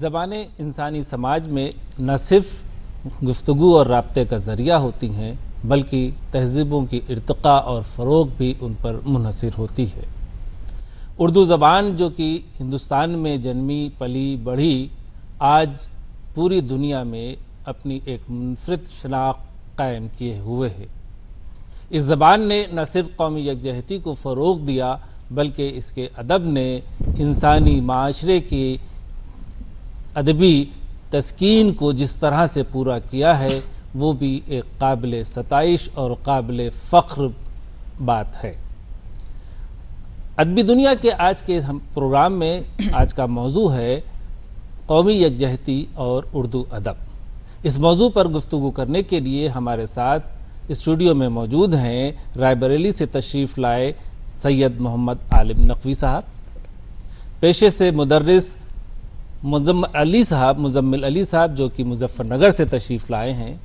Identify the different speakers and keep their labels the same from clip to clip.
Speaker 1: زبانیں انسانی سماج میں نہ صرف گفتگو اور رابطے کا ذریعہ ہوتی ہیں بلکہ تہذیبوں کی ارتقاء اور فروغ بھی ان پر منحصر ہوتی ہے۔ اردو زبان جو کہ ہندوستان میں جنمی پلی بڑھی، آج پوری دنیا میں اپنی ایک منفرد شناخت قائم کیے ہوئے ہے۔ اس زبان نے نہ صرف قومی یکجہتی کو فروغ دیا بلکہ اس کے ادب نے انسانی معاشرے کی ادبی تسکین کو جس طرح سے پورا کیا ہے وہ بھی ایک قابل ستائش اور قابل فخر بات ہے۔ ادبی دنیا کے آج کے پروگرام میں آج کا موضوع ہے قومی یکجہتی اور اردو ادب۔ اس موضوع پر گفتگو کرنے کے لیے ہمارے ساتھ اسٹوڈیو میں موجود ہیں رائے بریلی سے تشریف لائے سید محمد عالم نقوی صاحب، پیشے سے مدرس مزمل علی صاحب جو کہ مظفر نگر سے تشریف لائے ہیں،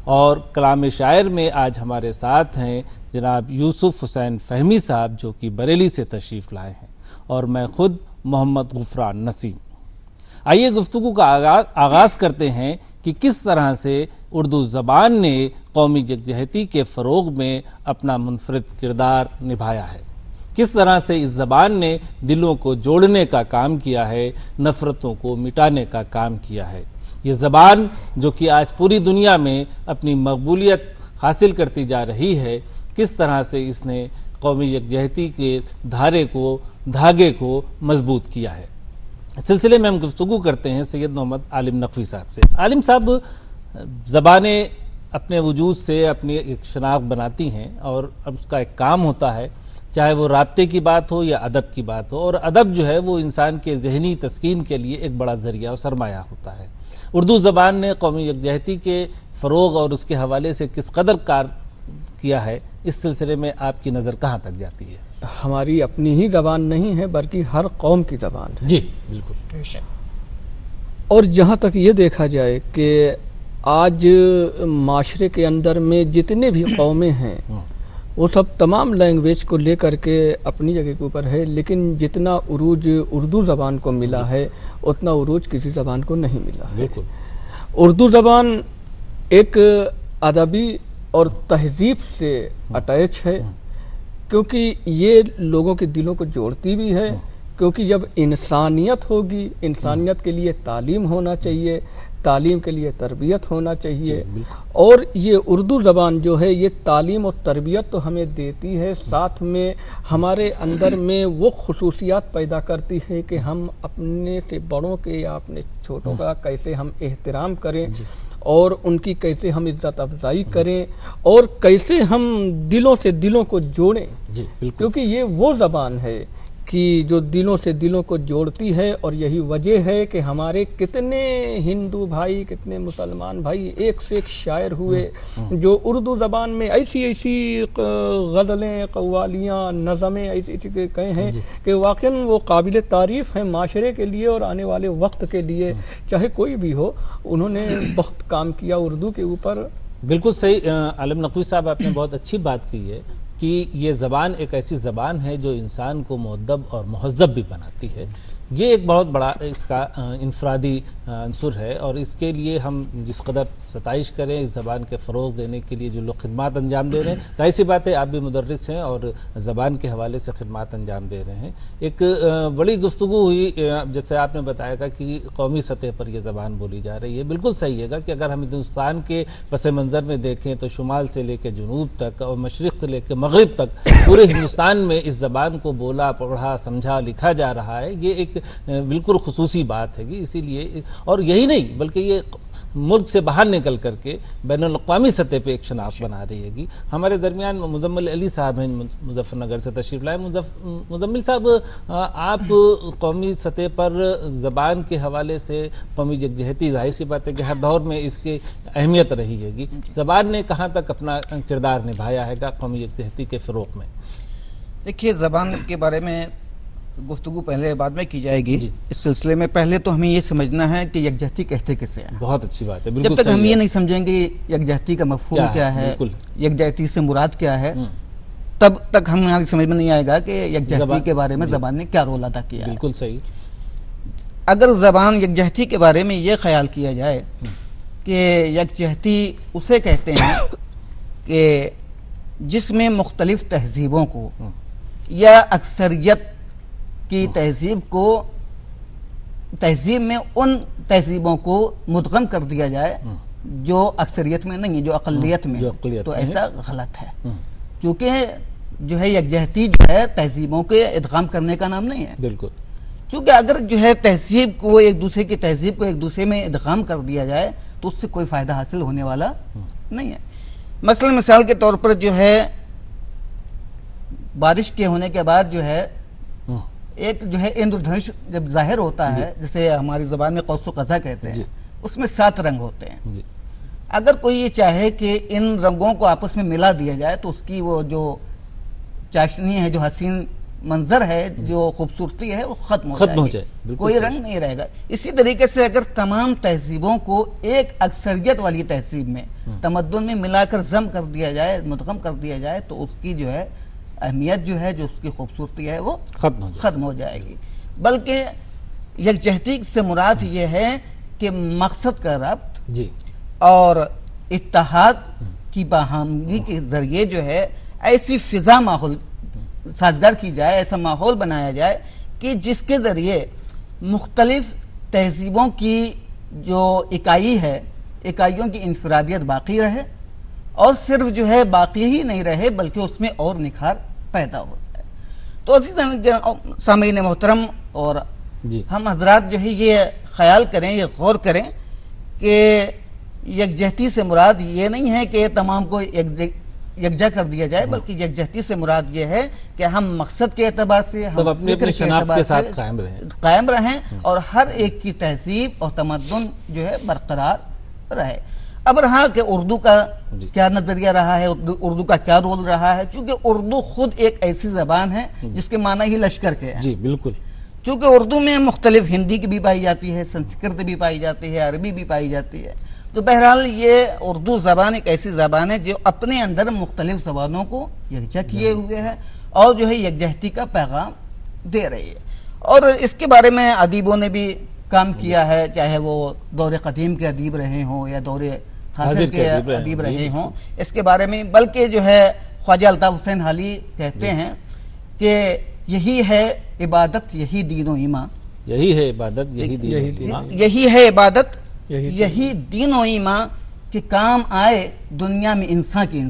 Speaker 1: اور کلام شاعر میں آج ہمارے ساتھ ہیں جناب یوسف حسین فہمی صاحب جو کہ بریلی سے تشریف لائے ہیں، اور میں خود محمد غفران نسیم۔ آئیے گفتگو کا آغاز کرتے ہیں کہ کس طرح سے اردو زبان نے قومی یکجہتی کے فروغ میں اپنا منفرد کردار نبھایا ہے، کس طرح سے اس زبان نے دلوں کو جوڑنے کا کام کیا ہے، نفرتوں کو مٹانے کا کام کیا ہے۔ یہ زبان جو کہ آج پوری دنیا میں اپنی مقبولیت حاصل کرتی جا رہی ہے، کس طرح سے اس نے قومی یکجہتی کے دھاگے کو مضبوط کیا ہے۔ اس سلسلے میں ہم گفتگو کرتے ہیں سید محمد عالم نقوی صاحب سے۔ عالم صاحب، زبانیں اپنے وجود سے اپنی ایک شناخت بناتی ہیں اور اب اس کا ایک کام ہوتا ہے، چاہے وہ رابطے کی بات ہو یا ادب کی بات ہو، اور ادب جو ہے وہ انسان کے ذہنی تسکین کے لیے ایک بڑا ذریعہ اور سرمایہ ہوتا ہے۔ اردو زبان نے قومی یکجہتی کے فروغ اور اس کے حوالے سے کس قدر کار کیا ہے، اس سلسلے میں آپ کی نظر کہاں تک جاتی ہے؟
Speaker 2: ہماری اپنی ہی زبان نہیں ہے بلکہ ہر قوم کی زبان ہے۔
Speaker 1: جی بالکل۔
Speaker 2: اور جہاں تک یہ دیکھا جائے کہ آج معاشرے کے اندر میں جتنے بھی قومیں ہیں وہ سب تمام لینگویج کو لے کر کے اپنی جگہ کے اوپر ہے، لیکن جتنا عروج اردو زبان کو ملا ہے اتنا عروج کسی زبان کو نہیں ملا ہے۔ اردو زبان ایک ادبی اور تہذیب سے اٹیچ ہے، کیونکہ یہ لوگوں کے دلوں کو جوڑتی بھی ہے، کیونکہ جب انسانیت ہوگی، انسانیت کے لیے تعلیم ہونا چاہیے، تعلیم کے لیے تربیت ہونا چاہیے، اور یہ اردو زبان جو ہے یہ تعلیم اور تربیت تو ہمیں دیتی ہے، ساتھ میں ہمارے اندر میں وہ خصوصیات پیدا کرتی ہے کہ ہم اپنے سے بڑوں کے یا اپنے چھوٹوں کا کیسے ہم احترام کریں، اور ان کی کیسے ہم عزت افزائی کریں، اور کیسے ہم دلوں سے دلوں کو جوڑیں، کیونکہ یہ وہ زبان ہے کہ جو دلوں سے دلوں کو جوڑتی ہے، اور یہی وجہ ہے کہ ہمارے کتنے ہندو بھائی، کتنے مسلمان بھائی ایک سے ایک شاعر ہوئے جو اردو زبان میں ایسی غزلیں، قوالیاں، نظمیں ایسی کہے ہیں کہ واقعاً وہ قابل تعریف ہیں معاشرے کے لیے اور آنے والے وقت کے لیے، چاہے کوئی بھی ہو، انہوں نے بہت کام کیا اردو کے اوپر۔
Speaker 1: بالکل صحیح عالم نقوی صاحب، آپ نے بہت اچھی بات کی ہے کہ یہ زبان ایک ایسی زبان ہے جو انسان کو مؤدب اور مہذب بھی بناتی ہے۔ یہ ایک بہت بڑا اس کا انفرادی عنصر ہے، اور اس کے لیے ہم جس قدر ستائش کریں اس زبان کے فروغ دینے کے لیے جو لوگ خدمات انجام دے رہے ہیں، ظاہر سی بات ہے آپ بھی مدرس ہیں اور زبان کے حوالے سے خدمات انجام دے رہے ہیں۔ ایک بڑی گفتگو ہوئی، جیسے آپ نے بتایا گا کہ قومی سطح پر یہ زبان بولی جا رہی ہے۔ بالکل صحیح ہے گا کہ اگر ہم ہندوستان کے پس منظر میں دیکھیں تو شمال سے لے کے جنوب تک اور مشرق سے لے کے مغرب تک پورے ہندوستان میں اس زبان کو بولا، پڑھا، سمجھا، لکھا جا رہا ہے۔ یہ ایک بالکل خصوصی بات ہے گی، اسی لیے، اور یہی نہیں بلکہ یہ ملک سے باہر نکل کر کے بین الاقوامی سطح پہ ایک شناخت بنا رہی ہے گی۔ ہمارے درمیان مزمل علی صاحب ہیں مظفر نگر سے تشریف لائے۔ مزمل صاحب، آپ قومی سطح پر زبان کے حوالے سے قومی یکجہتی، ظاہر سی بات ہے کہ ہر دور میں اس کی اہمیت رہی ہے گی، زبان نے کہاں تک اپنا کردار نبھایا ہے گا قومی یکجہتی کے فروغ میں؟
Speaker 3: دیکھیے، زبان کے بارے میں گفتگو پہلے بعد میں کی جائے گی۔ اس سلسلے میں پہلے تو ہمیں یہ سمجھنا ہے کہ یکجہتی کہتے کسے ہیں۔
Speaker 1: بہت اچھی بات ہے۔
Speaker 3: جب تک ہم یہ نہیں سمجھیں گے یکجہتی کا مفہوم کیا ہے، یکجہتی سے مراد کیا ہے، تب تک ہماری سمجھ میں نہیں آئے گا کہ یکجہتی کے بارے میں زبان نے کیا رول ادا کیا ہے۔
Speaker 1: بالکل صحیح۔
Speaker 3: اگر زبان یکجہتی کے بارے میں یہ خیال کیا جائے کہ یکجہتی اسے کہتے ہیں کہ جس میں مختلف تہذیبوں کو یا اکثریت کی تہذیب کو تہذیب میں ان تہذیبوں کو مدغم کر دیا جائے جو اکثریت میں نہیں ہے، جو اقلیت میں ہے، تو ایسا غلط ہے، چونکہ جو ہے یکجہتی جو ہے تہذیبوں کے ادغام کرنے کا نام نہیں ہے۔
Speaker 1: بالکل،
Speaker 3: چونکہ اگر جو ہے تہذیب کو ایک دوسرے کی تہذیب کو ایک دوسرے میں ادغام کر دیا جائے تو اس سے کوئی فائدہ حاصل ہونے والا نہیں ہے۔ مثلا مثال کے طور پر جو ہے بارش کے ہونے کے بعد جو ہے ایک جو ہے اندر دھنش جب ظاہر ہوتا ہے، جسے ہماری زبان میں قوس و قزح کہتے ہیں، اس میں 7 رنگ ہوتے ہیں۔ اگر کوئی یہ چاہے کہ ان رنگوں کو آپس میں ملا دیا جائے تو اس کی وہ جو چاشنی ہے، جو حسین منظر ہے، جو خوبصورتی ہے، وہ ختم ہو جائے، کوئی رنگ نہیں رہے گا۔ اسی طریقے سے اگر تمام تہذیبوں کو ایک اکثریت والی تہذیب میں تمدن میں ملا کر ضم کر دیا جائے، مدغم کر دیا جائے تو اس کی جو ہے اہمیت جو ہے، جو اس کی خوبصورتی ہے، وہ ختم ہو جائے گی۔ بلکہ یکجہتی سے مراد یہ ہے کہ مقصد کا ربط اور اتحاد کی باہمی کے ذریعے جو ہے ایسی فضا ماحول سازگار کی جائے، ایسا ماحول بنایا جائے کہ جس کے ذریعے مختلف تہذیبوں کی جو اکائی ہے، اکائیوں کی انفرادیت باقی رہے، اور صرف جو ہے باقی ہی نہیں رہے بلکہ اس میں اور نکھار پیدا ہو جائے۔ تو عزیزان سامعین محترم اور ہم حضرات جو ہے یہ خیال کریں، یہ غور کریں کہ یکجہتی سے مراد یہ نہیں ہے کہ تمام کو یکجا کر دیا جائے، بلکہ یکجہتی سے مراد یہ ہے کہ ہم مقصد کے اعتبار سے
Speaker 1: سب اپنے اپنے شناخت کے ساتھ
Speaker 3: قائم رہیں اور ہر ایک کی تہذیب اور تمدن جو ہے برقرار رہے۔ اب رہا کہ اردو کا کیا نظریہ رہا ہے، اردو کا کیا رول رہا ہے، چونکہ اردو خود ایک ایسی زبان ہے جس کے معنی ہی لشکر کے ہیں۔
Speaker 1: جی بالکل،
Speaker 3: چونکہ اردو میں مختلف ہندی کی بھی پائی جاتی ہے، سنسکرت بھی پائی جاتی ہے، عربی بھی پائی جاتی ہے، تو بہرحال یہ اردو زبان ایک ایسی زبان ہے جو اپنے اندر مختلف زبانوں کو یکجا کیے ہوئے ہے اور جو ہے یکجہتی کا پیغام دے رہی ہے۔ اور اس کے بارے میں ادیبوں نے بھی کام کیا ہے، چاہے وہ دور قدیم کے ادیب رہے ہوں یا دور حاضر کے ادیب رہے ہوں، اس کے بارے میں بلکہ جو ہے خواجہ الطاف حسین حالی کہتے ہیں کہ یہی ہے عبادت، یہی دین و ایمان،
Speaker 1: یہی ہے عبادت، یہی دین و ایمان،
Speaker 3: یہی ہے عبادت، یہی دین و ایمان کہ کام آئے دنیا میں انسان کے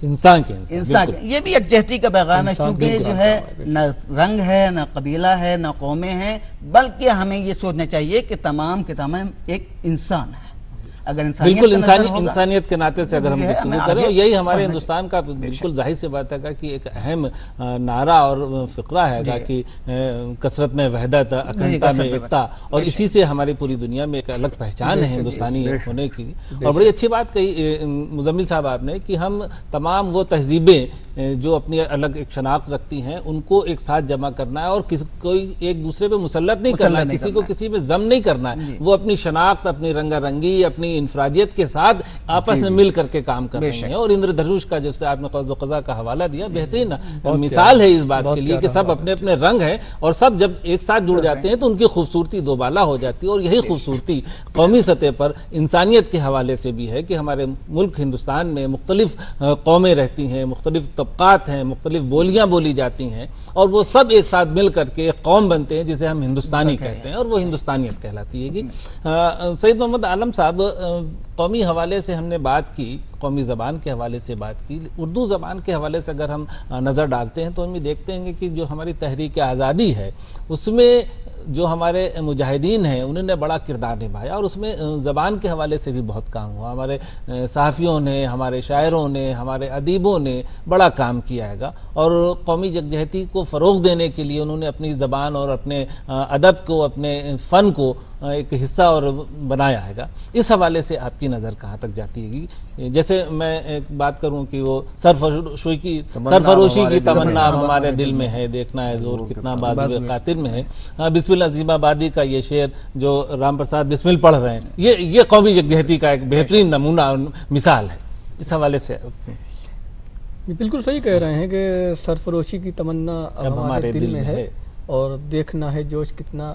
Speaker 3: انسان یہ بھی یکجہتی کا پیغام ہے، چونکہ جو ہے نہ رنگ ہے، نہ قبیلہ ہے، نہ قومیں ہیں، بلکہ ہمیں یہ سوچنا چاہیے کہ تمام کے تمام ایک انسان ہے۔ اگر
Speaker 1: بالکل انسانیت کے ناطے سے اگر ہم گفتگو کریں، یہی ہمارے ہندوستان کا بالکل ظاہر سی بات ہے کہ ایک اہم نعرہ اور فقرہ ہے کہ کثرت میں وحدت، اکھنڈتا میں ایکتا، اور اسی سے ہماری پوری دنیا میں ایک الگ پہچان ہے ہندوستانی ہونے کی۔ اور بڑی اچھی بات کہی مزمل صاحب آپ نے کہ ہم تمام وہ تہذیبیں جو اپنی الگ ایک شناخت رکھتی ہیں ان کو ایک ساتھ جمع کرنا ہے، اور کوئی ایک دوسرے پہ مسلط نہیں کرنا ہے، کسی کو کسی پہ ضم نہیں کرنا ہے، وہ اپنی شناخت، اپنی رنگا رنگی، اپنی انفرادیت کے ساتھ آپس میں مل کر کے کام کر رہے ہیں۔ اور اندر دھنوش کا جس سے آپ نے قوس و قزح کا حوالہ دیا، بہترین مثال ہے اس بات کے لیے کہ سب اپنے اپنے رنگ ہیں اور سب جب ایک ساتھ جڑ جاتے ہیں تو ان کی خوبصورتی دوبالا ہو جاتی ہے۔ اور یہی خوبصورتی قومی سطح پر انسانیت کے حوالے سے بھی ہے کہ ہمارے ملک ہندوستان میں مختلف قومیں رہتی ہیں، مختلف طبقات ہیں، مختلف بولیاں بولی جاتی ہیں، اور وہ سب ایک ساتھ مل کر کے ایک قوم بنتے ہیں جسے ہم ہندوستانی کہتے ہیں، اور وہ ہندوستانیت کہلاتی ہے۔ سید محمد عالم صاحب، قومی حوالے سے ہم نے بات کی، قومی زبان کے حوالے سے بات کی، اردو زبان کے حوالے سے اگر ہم نظر ڈالتے ہیں تو ہم یہ دیکھتے ہیں کہ جو ہماری تحریک آزادی ہے اس میں جو ہمارے مجاہدین ہیں انہوں نے بڑا کردار نبھایا، اور اس میں زبان کے حوالے سے بھی بہت کام ہوا۔ ہمارے صحافیوں نے، ہمارے شاعروں نے، ہمارے ادیبوں نے بڑا کام کیا ہے گا، اور قومی یکجہتی کو فروغ دینے کے لیے انہوں نے اپنی زبان اور اپنے ادب کو، اپنے فن کو ایک حصہ اور بنایا ہے گا۔ اس حوالے سے آپ کی نظر کہاں تک جاتی ہے؟ جیسے میں ایک بات کروں کہ وہ سرفروشی کی تمنا اب ہمارے دل میں ہے، دیکھنا ہے زور کتنا بازو قاتل میں ہے، بسم اللہ عظیم آبادی کا یہ شعر جو رام پرساد بسمل پڑھ رہے ہیں، یہ قومی یکجہتی کا ایک بہترین نمونہ مثال ہے۔ اس حوالے سے
Speaker 2: بالکل صحیح کہہ رہے ہیں کہ سرفروشی کی تمنا اب ہمارے دل میں ہے، اور دیکھنا ہے جوش کتنا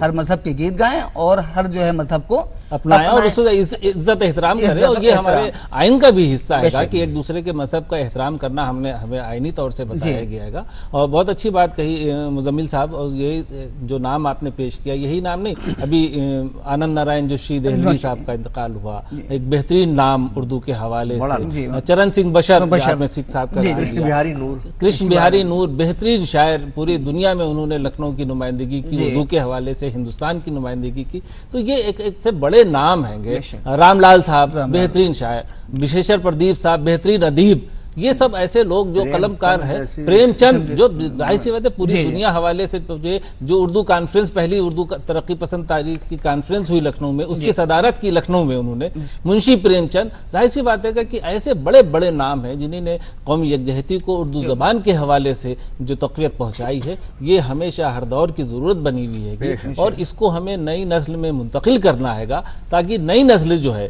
Speaker 3: ہر مذہب کے گیت گائیں اور ہر جو ہے مذہب کو
Speaker 1: اپنائیں اور اس سے عزت احترام کریں، اور یہ ہمارے آئین کا بھی حصہ ہے گا کہ ایک دوسرے کے مذہب کا احترام کرنا ہمیں آئینی طور سے بتایا گیا گا۔ اور بہت اچھی بات کہی مزمل صاحب، اور یہ جو نام آپ نے پیش کیا یہی نام نہیں، ابھی آنند نارائن جوشی دہلوی صاحب کا انتقال ہوا، ایک بہترین نام اردو کے حوالے سے، چرن سنگھ بشر میں سکھ صاحب کا، کرشن بہاری نور بہترین شاعر، پوری دنیا میں انہوں نے لکھنؤ کی نمائندگی کی، اردو کے حوالے سے ہندوستان کی نمائندگی کی، تو یہ ایک سے بڑے نام ہیں گے۔ رام لال صاحب بہترین شاعر، وشیشر پردیپ صاحب بہترین ادیب، یہ سب ایسے لوگ جو قلم کار ہیں، پریم چند جو ظاہر سی بات ہے پوری دنیا حوالے سے، جو اردو کانفرنس، پہلی اردو ترقی پسند تاریخ کی کانفرنس ہوئی لکھنؤ میں، اس کی صدارت کی لکھنؤ میں انہوں نے، منشی پریم چند، ظاہر سی بات ہے کہ ایسے بڑے بڑے نام ہیں جنہوں نے قومی یکجہتی کو اردو زبان کے حوالے سے جو تقویت پہنچائی ہے، یہ ہمیشہ ہر دور کی ضرورت بنی ہوئی ہے، اور اس کو ہمیں نئی نسل میں منتقل کرنا ہے گا، تاکہ نئی نسل جو ہے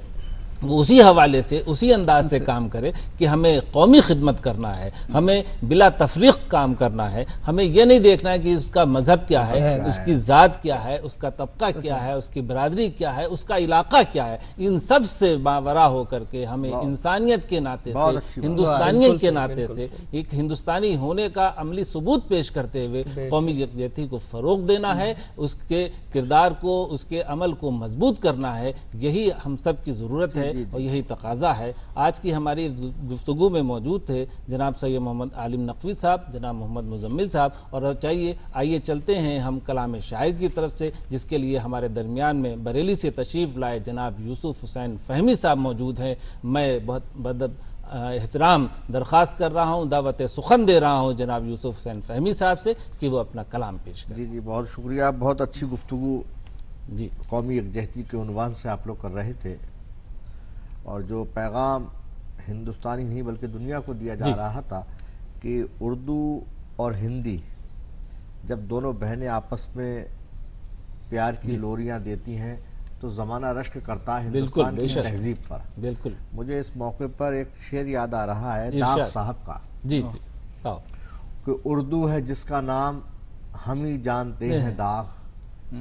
Speaker 1: اسی حوالے سے اسی انداز سے کام کرے کہ ہمیں قومی خدمت کرنا ہے، ہمیں بلا تفریق کام کرنا ہے، ہمیں یہ نہیں دیکھنا ہے کہ اس کا مذہب کیا ہے، اس کی ذات کیا ہے، اس کا طبقہ کیا ہے، اس کی برادری کیا ہے، اس کا علاقہ کیا ہے، ان سب سے ماورا ہو کر کے ہمیں انسانیت کے ناطے سے، ہندوستانیت کے ناطے سے ایک ہندوستانی ہونے کا عملی ثبوت پیش کرتے ہوئے قومی یکجہتی کو فروغ دینا ہے، اس کے کردار کو، اس کے عمل کو مضبوط کرنا ہے، یہی ہم سب کی ضرورت ہے اور یہی تقاضا ہے۔ آج کی ہماری گفتگو میں موجود تھے جناب سید محمد عالم نقوی صاحب، جناب محمد مزمل صاحب، اور آئیے چلتے ہیں ہم کلام شاعر کی طرف سے، جس کے لیے ہمارے درمیان میں بریلی سے تشریف لائے جناب یوسف حسین فہمی صاحب موجود ہیں۔ میں بہت بادب احترام درخواست کر رہا ہوں، دعوت سخن دے رہا ہوں جناب یوسف حسین فہمی صاحب سے کہ وہ اپنا کلام پیش کریں۔
Speaker 4: جی بہت شکریہ، بہت اچھی گفتگو
Speaker 1: جی
Speaker 4: قومی یکجہتی کے عنوان سے آپ لوگ کر رہے تھے، اور جو پیغام ہندوستانی نہیں بلکہ دنیا کو دیا جا رہا تھا کہ اردو اور ہندی جب دونوں بہنیں آپس میں پیار کی لوریاں دیتی ہیں تو زمانہ رشک کرتا ہے ہندوستان کی تہذیب پر۔
Speaker 1: بالکل،
Speaker 4: مجھے اس موقع پر ایک شعر یاد آ رہا ہے داغ صاحب کا،
Speaker 1: جی
Speaker 4: کہ اردو ہے جس کا نام ہم ہی جانتے ہیں داغ،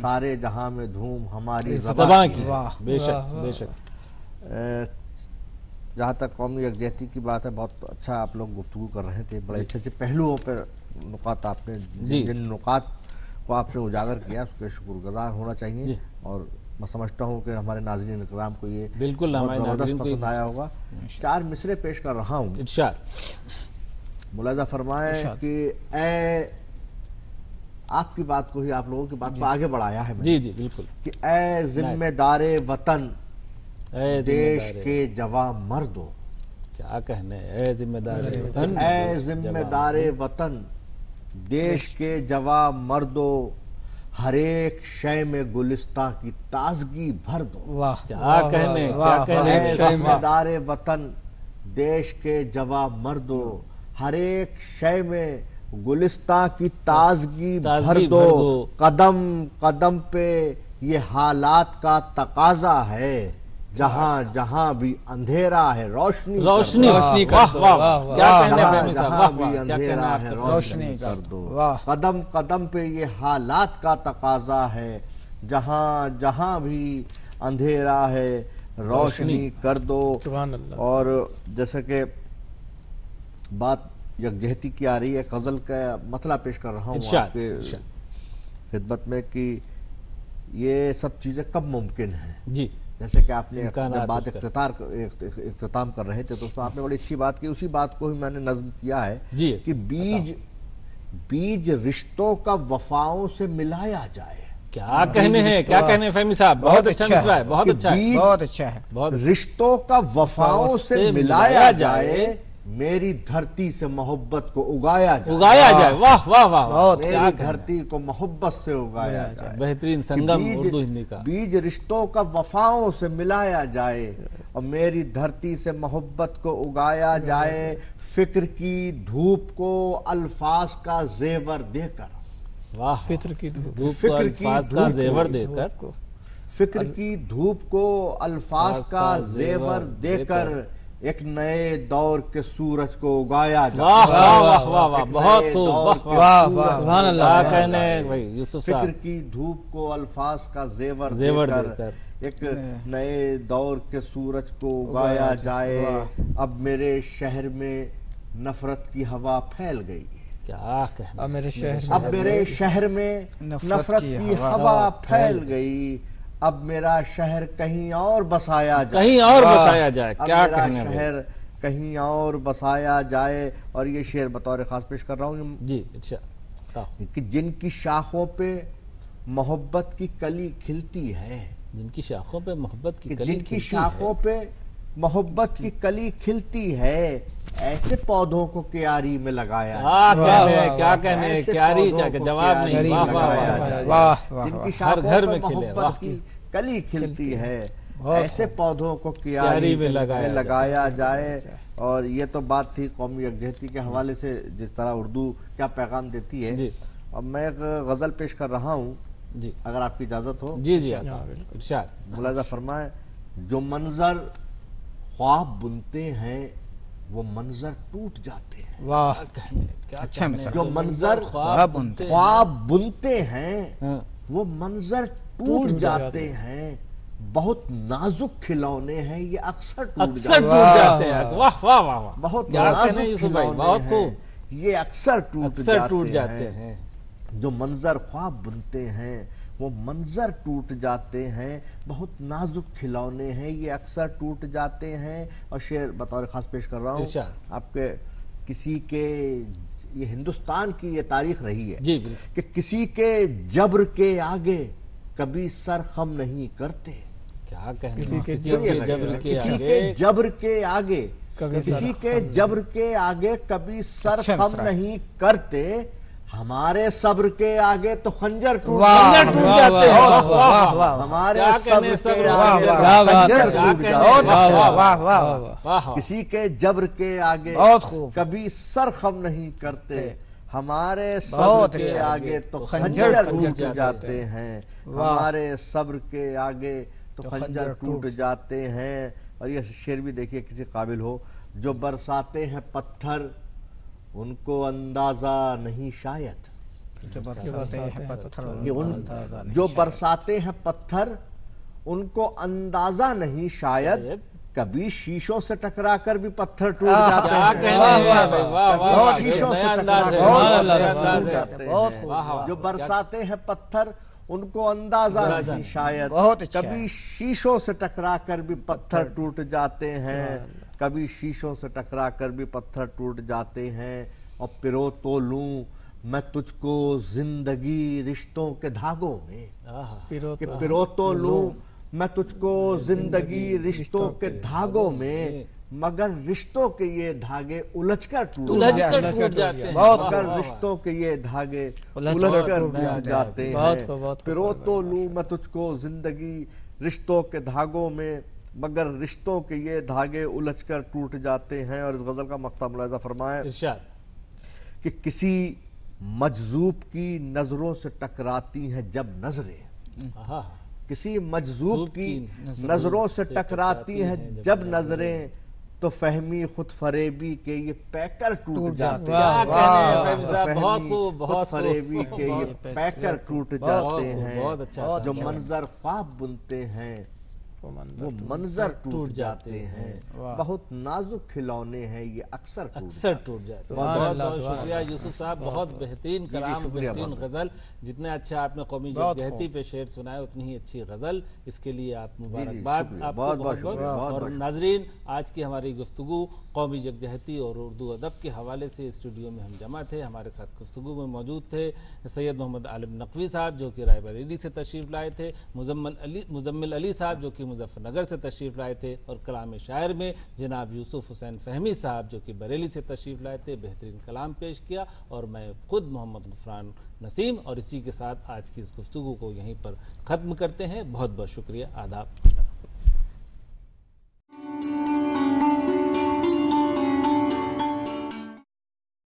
Speaker 4: سارے جہاں میں دھوم ہماری زبان کی۔
Speaker 1: بے شک بے شک۔
Speaker 4: جہاں تک قومی یکجہتی کی بات ہے، بہت اچھا آپ لوگ گفتگو کر رہے تھے، بڑے اچھے پہلوؤں پر نکات آپ نے، جن نکات کو آپ نے اجاگر کیا اس کے شکر گزار ہونا چاہیے، اور میں سمجھتا ہوں کہ ہمارے ناظرین اکرام کو یہ
Speaker 1: بالکل
Speaker 4: بہت زبردست پسند آیا ہوگا۔ 4 مصرے پیش کر رہا ہوں، ملاحظہ فرمائیں کہ اے، آپ کی بات کو ہی، آپ لوگوں کی بات کو آگے بڑھایا ہے میں،
Speaker 1: جی بالکل،
Speaker 4: کہ اے ذمہ دار وطن دیش کے جواں مردو،
Speaker 1: کیا کہنے، اے ذمہ دار وطن،
Speaker 4: اے ذمہ دار وطن دیش کے جواں مردو، ہر ایک شے میں گلستہ کی تازگی بھر دو۔
Speaker 1: کیا کہنے،
Speaker 4: اے ذمہ دار وطن دیش کے جواں مردو، ہر ایک شے میں گلستہ کی تازگی بھر دو، قدم قدم پہ یہ حالات کا تقاضا ہے، جہاں جہاں بھی اندھیرا ہے روشنی
Speaker 1: کر دو، کیا کہنے فہمی صاحب،
Speaker 4: اندھیرا ہے روشنی کر دو، قدم قدم پہ یہ حالات کا تقاضا ہے، جہاں جہاں بھی اندھیرا ہے روشنی کر دو۔ اور جیسے کہ بات یکجہتی کی آ رہی ہے، غزل کا مسئلہ پیش کر رہا ہوں آپ کے خدمت میں کہ یہ سب چیزیں کب ممکن ہیں۔
Speaker 1: جی
Speaker 4: جیسے کہ آپ نے جب بات اختتام کر رہے تھے تو اس میں آپ نے بڑی اچھی بات کی، اسی بات کو ہی میں نے نظم کیا ہے کہ بیج رشتوں کا وفاؤں سے ملایا جائے۔
Speaker 1: کیا کہنے ہیں، کیا کہنے فہمی صاحب، بہت اچھا مصرع ہے، بہت اچھا ہے،
Speaker 3: بہت اچھا ہے۔
Speaker 4: رشتوں کا وفاؤں سے ملایا جائے، میری دھرتی سے محبت کو اگایا جائے،
Speaker 1: واہ واہ واہ،
Speaker 4: میری دھرتی کو محبت سے اگایا جائے،
Speaker 1: بہترین سنگم اردو ہندی کا۔
Speaker 4: بیج رشتوں کا وفاؤں سے ملایا جائے اور میری دھرتی سے محبت کو اگایا جائے، فکر کی دھوپ کو الفاظ کا زیور دے کر،
Speaker 1: واہ،
Speaker 2: فطر کی
Speaker 1: دھوپ کو الفاظ کا زیور دے کر،
Speaker 4: فکر کی دھوپ کو الفاظ کا زیور دے کر، ایک نئے دور کے سورج کو اگایا جائے.
Speaker 1: واہ واہ واہ واہ واہ بہت خوب.
Speaker 2: واہ واہ سبحان اللہ.
Speaker 1: کیا کہنے ہیں بھائی یوسف صاحب.
Speaker 4: فکر کی دھوپ کو الفاظ کا زیور
Speaker 1: دے
Speaker 4: کر
Speaker 1: کر
Speaker 4: ایک نئے دور کے سورج کو اگایا جائے. اب میرے شہر میں نفرت کی ہوا پھیل گئی.
Speaker 1: کیا کہنا.
Speaker 2: اب میرے شہر
Speaker 4: اب میرے شہر میں نفرت کی ہوا پھیل گئی. اب میرا شہر کہیں اور بسایا جائے.
Speaker 1: کہیں اور بسایا جائے. کیا
Speaker 4: اب میرا
Speaker 1: کہنے ہیں
Speaker 4: شہر کہیں اور بسایا جائے. اور یہ شعر بطور خاص پیش کر رہا ہوں
Speaker 1: جی اچھا.
Speaker 4: کہ جن کی شاخوں پہ محبت کی کلی کھلتی ہے.
Speaker 1: جن کی شاخوں پہ محبت کی کلی
Speaker 4: جن کی شاخوں پہ محبت کی کلی کھلتی ہے ایسے پودوں کو کیاری میں لگایا.
Speaker 1: کیا کہنے ہیں. کیاری جواب نہیں. واہ واہ واہ.
Speaker 4: جن کی شاخوں پہ محبت کی کلی کھلتی ہے ایسے پودوں کو کیاری میں لگایا جائے. اور یہ تو بات تھی قومی یکجہتی کے حوالے سے جس طرح اردو کیا پیغام دیتی ہے. اب میں ایک غزل پیش کر رہا ہوں
Speaker 1: جی
Speaker 4: اگر آپ کی اجازت ہو.
Speaker 1: جی جی ارشاد.
Speaker 4: ملاحظہ فرمائیں. جو منظر خواب بنتے ہیں وہ منظر ٹوٹ جاتے ہیں.
Speaker 2: واہ
Speaker 3: اچھا مثال.
Speaker 4: جو منظر خواب بنتے ہیں وہ منظر ٹوٹ جاتے ہیں. بہت نازک کھلونے ہیں یہ اکثر ٹوٹ
Speaker 1: جاتے ہیں. واہ واہ واہ.
Speaker 4: بہت
Speaker 1: نازک کھلونے ہیں
Speaker 4: یہ اکثر ٹوٹ
Speaker 1: جاتے ہیں.
Speaker 4: جو منظر خواب بنتے ہیں وہ منظر ٹوٹ جاتے ہیں. بہت نازک کھلونے ہیں یہ اکثر ٹوٹ جاتے ہیں. اور شعر بطور خاص پیش کر رہا ہوں آپ کے. کسی کے یہ ہندوستان کی یہ تاریخ رہی ہے کہ کسی کے جبر کے آگے کبھی سر خم نہیں کرتے.
Speaker 1: کیا کہنے.
Speaker 4: کسی کے جبر کے آگے کسی کے جبر کے آگے کبھی سر خم نہیں کرتے. ہمارے صبر کے آگے تو خنجر ٹوٹ جاتے ہیں. ہمارے صبر کے آگے کسی کے جبر کے آگے کبھی سر خم نہیں کرتے. ہمارے صبر کے آگے تو خنجر ٹوٹ جاتے ہیں. ہمارے صبر کے آگے تو خنجر ٹوٹ جاتے ہیں. اور یہ شعر بھی دیکھیے کسی قابل ہو. جو برساتے ہیں پتھر ان کو اندازہ نہیں شاید. جو برساتے ہیں پتھر ان کو اندازہ نہیں شاید. کبھی شیشوں سے ٹکرا کر بھی پتھر ٹوٹ جاتے ہیں. شیشوں سے ٹکرا کر جو برساتے ہیں پتھر ان کو اندازہ نہیں شاید. کبھی شیشوں سے ٹکرا کر بھی پتھر ٹوٹ جاتے ہیں. کبھی شیشوں سے ٹکرا کر بھی پتھر ٹوٹ جاتے ہیں. اور پرو تو لوں میں تجھ کو زندگی رشتوں کے دھاگوں میں. پرو تو لوں میں تجھ کو زندگی رشتوں کے دھاگوں میں. مگر رشتوں کے یہ دھاگے الجھ کر ٹوٹ جاتے ہیں. مگر رشتوں کے یہ دھاگے الجھ کر ٹوٹ جاتے ہیں. پرو تو لوں میں تجھ کو زندگی رشتوں کے دھاگوں میں. مگر رشتوں کے یہ دھاگے الجھ کر ٹوٹ جاتے ہیں. اور اس غزل کا مقطع ملاحظہ فرمائیں کہ کسی مجذوب کی نظروں سے ٹکراتی ہیں جب نظریں. کسی مجذوب کی نظروں سے ٹکراتی ہیں جب نظریں تو فہمی خود فریبی کے یہ پیکر ٹوٹ جاتے ہیں. خود فریبی کے یہ پیکر ٹوٹ جاتے ہیں. جو منظر خواب بنتے ہیں وہ منظر ٹوٹ جاتے ہیں. بہت نازک کھلونے ہیں یہ اکثر
Speaker 1: ٹوٹ جاتے ہیں. بہت بہت شکریہ یوسف صاحب. بہت بہترین کلام, بہترین غزل. جتنے اچھا آپ نے قومی یکجہتی پہ شعر سنائے اتنی ہی اچھی غزل. اس کے لیے آپ مبارکباد. آپ کو بہت بہت. اور ناظرین آج کی ہماری گفتگو قومی یکجہتی اور اردو ادب کے حوالے سے اسٹوڈیو میں ہم جمع تھے. ہمارے ساتھ گفتگو میں موجود تھے سید محمد عالم نقوی صاحب جو کہ رائے بریلی سے تشریف لائے تھے, مزمل علی صاحب جو کہ مظفر نگر سے تشریف لائے تھے, اور کلام شاعر میں جناب یوسف حسین فہمی صاحب جو کہ بریلی سے تشریف لائے تھے. بہترین کلام پیش کیا. اور میں خود محمد غفران نسیم. اور اسی کے ساتھ آج کی اس گفتگو کو یہیں پر ختم کرتے ہیں. بہت بہت شکریہ. آداب.